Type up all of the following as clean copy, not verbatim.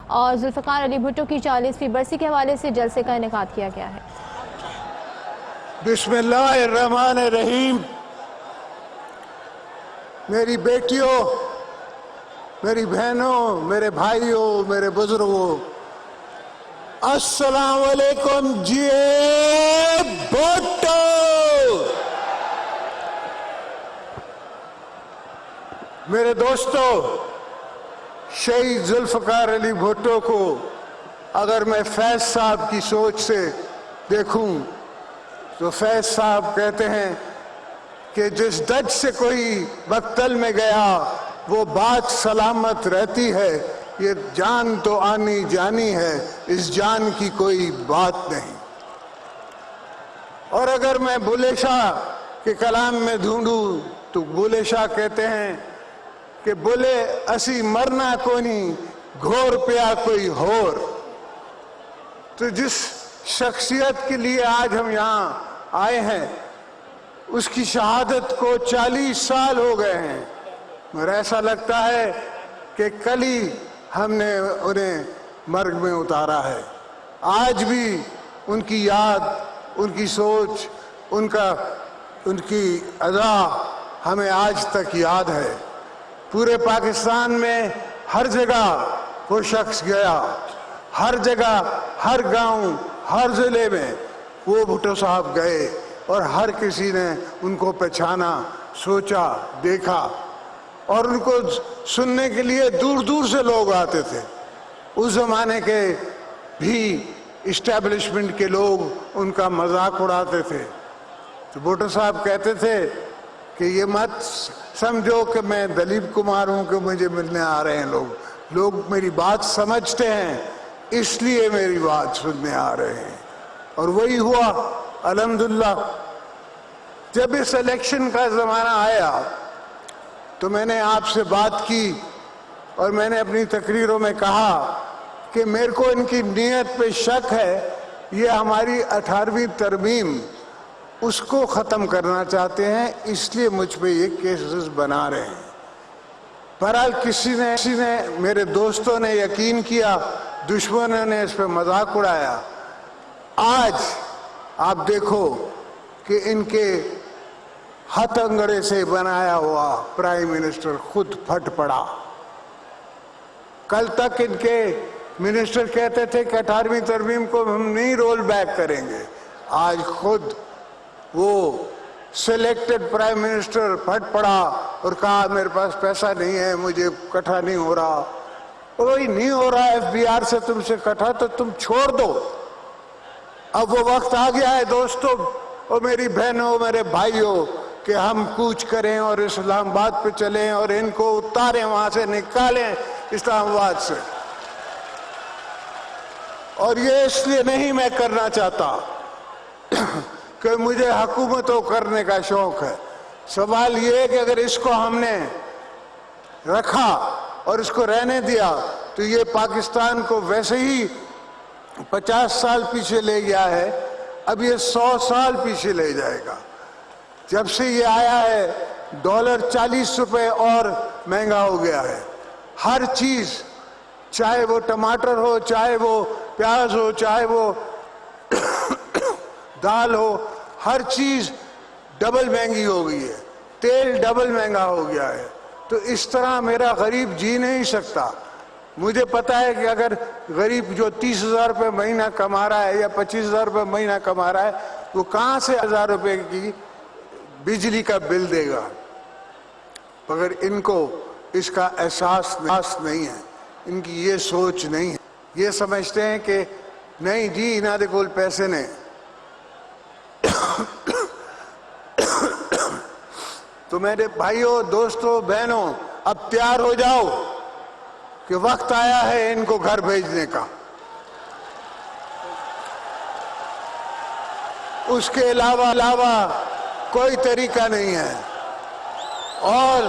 اور ذوالفقار علی بھٹو کی 40ویں برسی کے حوالے سے جلسے کا انعقاد کیا گیا ہے۔ بسم اللہ الرحمن الرحیم۔ میری بیٹیوں، میری بہنوں، میرے بھائیوں، میرے بزرگوں، السلام علیکم جی بھٹو۔ میرے دوستو، شہید ذوالفقار علی بھٹو کو اگر میں فیض صاحب کی سوچ سے دیکھوں تو فیض صاحب کہتے ہیں کہ جس دج سے کوئی مقتل میں گیا وہ بات سلامت رہتی ہے، یہ جان تو آنی جانی ہے، اس جان کی کوئی بات نہیں۔ اور اگر میں بلے شاہ کے کلام میں ڈھونڈوں تو بلے شاہ کہتے ہیں کہ بولے اسی مرنا کونی گھور پیا کوئی ہور۔ تو جس شخصیت کے لیے آج ہم یہاں آئے ہیں اس کی شہادت کو 40 سال ہو گئے ہیں، مگر ایسا لگتا ہے کہ کل ہی ہم نے انہیں مرگ میں اتارا ہے۔ آج بھی ان کی یاد، ان کی سوچ، ان کی ادا ہمیں آج تک یاد ہے۔ پورے پاکستان میں ہر جگہ وہ شخص گیا، ہر جگہ، ہر گاؤں، ہر ضلع میں وہ بھٹو صاحب گئے اور ہر کسی نے ان کو پہچانا، سوچا، دیکھا، اور ان کو سننے کے لیے دور دور سے لوگ آتے تھے۔ اس زمانے کے بھی اسٹیبلشمنٹ کے لوگ ان کا مذاق اڑاتے تھے۔ تو بھٹو صاحب کہتے تھے کہ یہ مت سمجھو کہ میں دلیپ کمار ہوں کہ مجھے ملنے آ رہے ہیں لوگ میری بات سمجھتے ہیں اس لیے میری بات سننے آ رہے ہیں۔ اور وہی ہوا الحمدللہ۔ جب اس الیکشن کا زمانہ آیا تو میں نے آپ سے بات کی اور میں نے اپنی تقریروں میں کہا کہ میرے کو ان کی نیت پہ شک ہے، یہ ہماری 18ویں ترمیم اس کو ختم کرنا چاہتے ہیں، اس لیے مجھ پہ یہ کیسز بنا رہے ہیں۔ بہرحال کسی نے میرے دوستوں نے یقین کیا، دشمنوں نے اس پہ مذاق اڑایا۔ آج آپ دیکھو کہ ان کے ہتھ انگڑے سے بنایا ہوا پرائم منسٹر خود پھٹ پڑا۔ کل تک ان کے منسٹر کہتے تھے کہ 18ویں ترمیم کو ہم نہیں رول بیک کریں گے، آج خود وہ سلیکٹڈ پرائم منسٹر پھٹ پڑا اور کہا میرے پاس پیسہ نہیں ہے، مجھے اکٹھا نہیں ہو رہا۔ وہی نہیں ہو رہا ایف بی آر سے تم سے اکٹھا تو تم چھوڑ دو۔ اب وہ وقت آ گیا ہے دوستو اور میری بہنوں، میرے بھائیوں، کہ ہم کوچ کریں اور اسلام آباد پہ چلیں اور ان کو اتاریں، وہاں سے نکالیں اسلام آباد سے۔ اور یہ اس لیے نہیں میں کرنا چاہتا کہ مجھے حکومتوں کرنے کا شوق ہے۔ سوال یہ ہے کہ اگر اس کو ہم نے رکھا اور اس کو رہنے دیا تو یہ پاکستان کو ویسے ہی 50 سال پیچھے لے گیا ہے، اب یہ 100 سال پیچھے لے جائے گا۔ جب سے یہ آیا ہے ڈالر 40 روپے اور مہنگا ہو گیا ہے۔ ہر چیز، چاہے وہ ٹماٹر ہو، چاہے وہ پیاز ہو، چاہے وہ دال ہو، ہر چیز ڈبل مہنگی ہو گئی ہے، تیل ڈبل مہنگا ہو گیا ہے۔ تو اس طرح میرا غریب جی نہیں سکتا۔ مجھے پتا ہے کہ اگر غریب جو 30,000 روپے مہینہ کما رہا ہے یا 25,000 روپے مہینہ کما رہا ہے وہ کہاں سے 1,000 روپے کی بجلی کا بل دے گا؟ مگر ان کو اس کا احساس نہیں ہے، ان کی یہ سوچ نہیں ہے۔ یہ سمجھتے ہیں کہ نہیں جی انہاں دے کول پیسے نے۔ تو میرے بھائیوں، دوستوں، بہنوں، اب تیار ہو جاؤ کہ وقت آیا ہے ان کو گھر بھیجنے کا۔ اس کے علاوہ کوئی طریقہ نہیں ہے، اور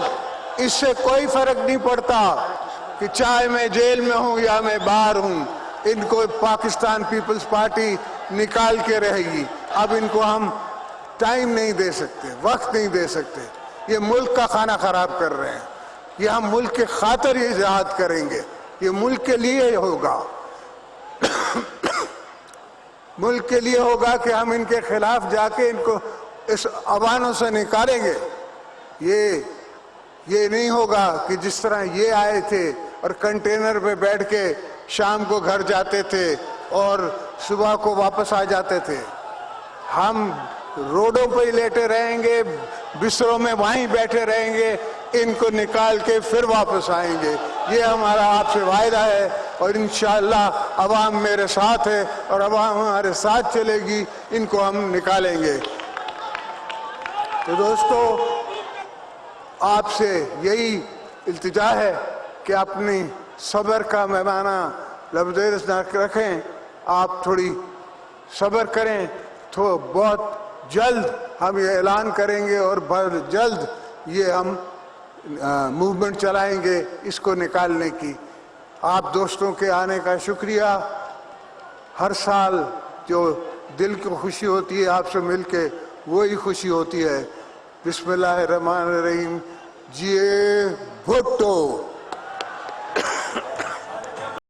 اس سے کوئی فرق نہیں پڑتا کہ چاہے میں جیل میں ہوں یا میں باہر ہوں، ان کو پاکستان پیپلز پارٹی نکال کے رہے گی۔ اب ان کو ہم ٹائم نہیں دے سکتے، وقت نہیں دے سکتے۔ یہ ملک کا کھانا خراب کر رہے ہیں، یہ ہم ملک کے خاطر یہ جہاد کریں گے، یہ ملک کے لیے ہوگا، ملک کے لیے ہوگا کہ ہم ان کے خلاف جا کے ان کو اس اوانوں سے نکالیں گے۔ یہ نہیں ہوگا کہ جس طرح یہ آئے تھے اور کنٹینر پہ بیٹھ کے شام کو گھر جاتے تھے اور صبح کو واپس آ جاتے تھے۔ ہم روڈوں پہ ہی لیٹے رہیں گے، بستروں میں وہیں بیٹھے رہیں گے، ان کو نکال کے پھر واپس آئیں گے۔ یہ ہمارا آپ سے وعدہ ہے، اور انشاءاللہ عوام میرے ساتھ ہے اور عوام ہمارے ساتھ چلے گی، ان کو ہم نکالیں گے۔ تو دوستو، آپ سے یہی التجا ہے کہ اپنی صبر کا پیمانہ لبریز نہ رکھیں، آپ تھوڑی صبر کریں، تو بہت جلد ہم یہ اعلان کریں گے اور بہت جلد یہ ہم موومنٹ چلائیں گے اس کو نکالنے کی۔ آپ دوستوں کے آنے کا شکریہ۔ ہر سال جو دل کو خوشی ہوتی ہے آپ سے مل کے، وہی خوشی ہوتی ہے۔ بسم اللہ الرحمن الرحیم۔ جیے بھٹو۔